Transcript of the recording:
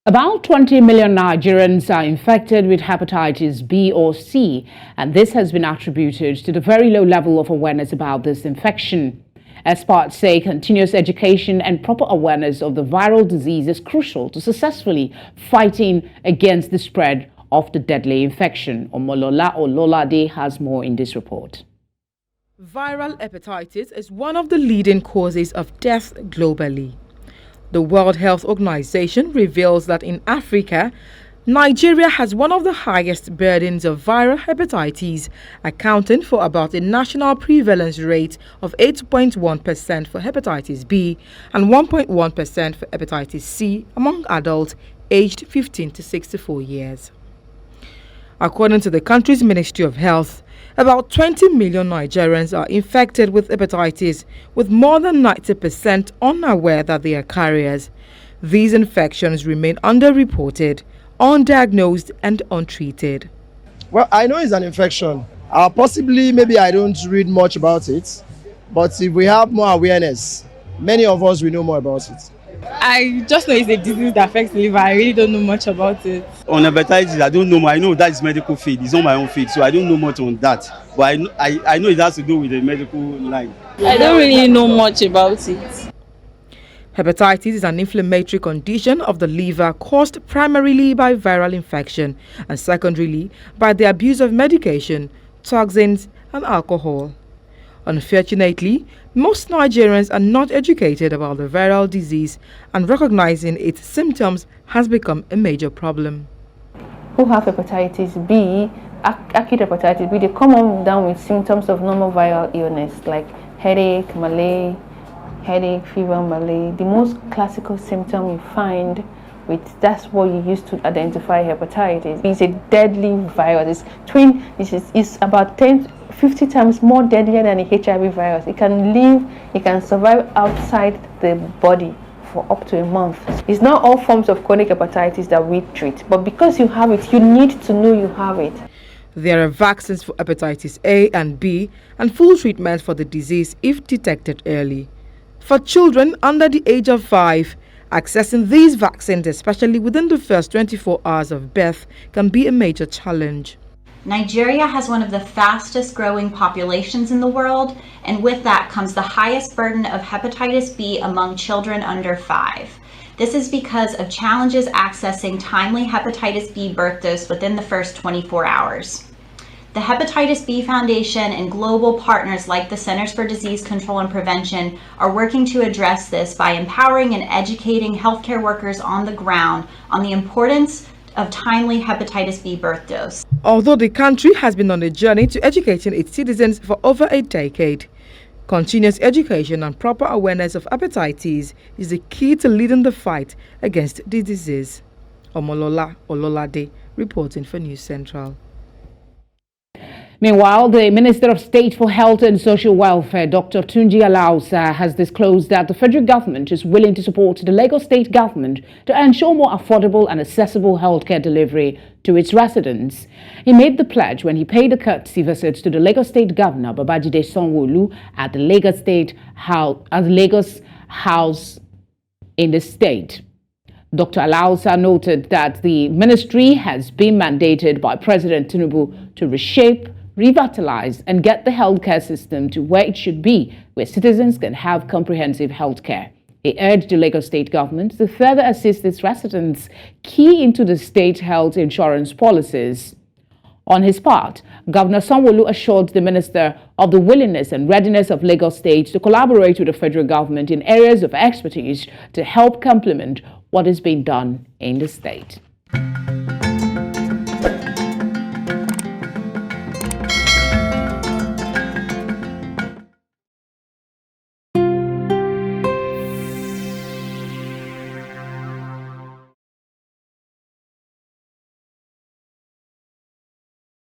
About 20 million Nigerians are infected with hepatitis B or C, and this has been attributed to the very low level of awareness about this infection. Experts say continuous education and proper awareness of the viral disease is crucial to successfully fighting against the spread of the deadly infection. Omolola Ololade has more in this report. Viral hepatitis is one of the leading causes of death globally. The World Health Organization reveals that in Africa, Nigeria has one of the highest burdens of viral hepatitis, accounting for about a national prevalence rate of 8.1% for hepatitis B and 1.1% for hepatitis C among adults aged 15 to 64 years. According to the country's Ministry of Health, about 20 million Nigerians are infected with hepatitis, with more than 90% unaware that they are carriers. These infections remain underreported, undiagnosed and untreated. Well, I know it's an infection. Possibly, maybe I don't read much about it, but if we have more awareness, many of us will know more about it. I just know it's a disease that affects the liver. I really don't know much about it. On hepatitis, I don't know. I know that is medical field. It's not my own field, so I don't know much on that. But I know it has to do with the medical line. I don't really know much about it. Hepatitis is an inflammatory condition of the liver caused primarily by viral infection and secondarily by the abuse of medication, toxins and alcohol. Unfortunately, most Nigerians are not educated about the viral disease, and recognizing its symptoms has become a major problem. Who have hepatitis B, acute hepatitis B, they come on down with symptoms of normal viral illness like headache, fever, malaria. The most classical symptom you find that's what you use to identify hepatitis. It's a deadly virus. It's about 50 times more deadlier than the HIV virus. It can survive outside the body for up to a month. It's not all forms of chronic hepatitis that we treat, but because you have it, you need to know you have it. There are vaccines for hepatitis A and B and full treatment for the disease if detected early. For children under the age of 5, accessing these vaccines, especially within the first 24 hours of birth, can be a major challenge. Nigeria has one of the fastest growing populations in the world, and with that comes the highest burden of hepatitis B among children under 5. This is because of challenges accessing timely hepatitis B birth dose within the first 24 hours. The Hepatitis B Foundation and global partners like the Centers for Disease Control and Prevention are working to address this by empowering and educating healthcare workers on the ground on the importance of timely hepatitis B birth dose. Although the country has been on a journey to educating its citizens for over a decade, continuous education and proper awareness of hepatitis is the key to leading the fight against the disease. Omolola Ololade reporting for News Central. Meanwhile, the Minister of State for Health and Social Welfare, Dr. Tunji Alausa, has disclosed that the federal government is willing to support the Lagos state government to ensure more affordable and accessible healthcare delivery to its residents. He made the pledge when he paid a courtesy visit to the Lagos State Governor, Babajide Sanwo-Olu, at the Lagos House in the state. Dr. Alausa noted that the ministry has been mandated by President Tinubu to reshape, revitalize and get the healthcare system to where it should be, where citizens can have comprehensive healthcare. He urged the Lagos state government to further assist its residents key into the state health insurance policies. On his part, Governor Sanwo-Olu assured the minister of the willingness and readiness of Lagos State to collaborate with the federal government in areas of expertise to help complement what is being done in the state.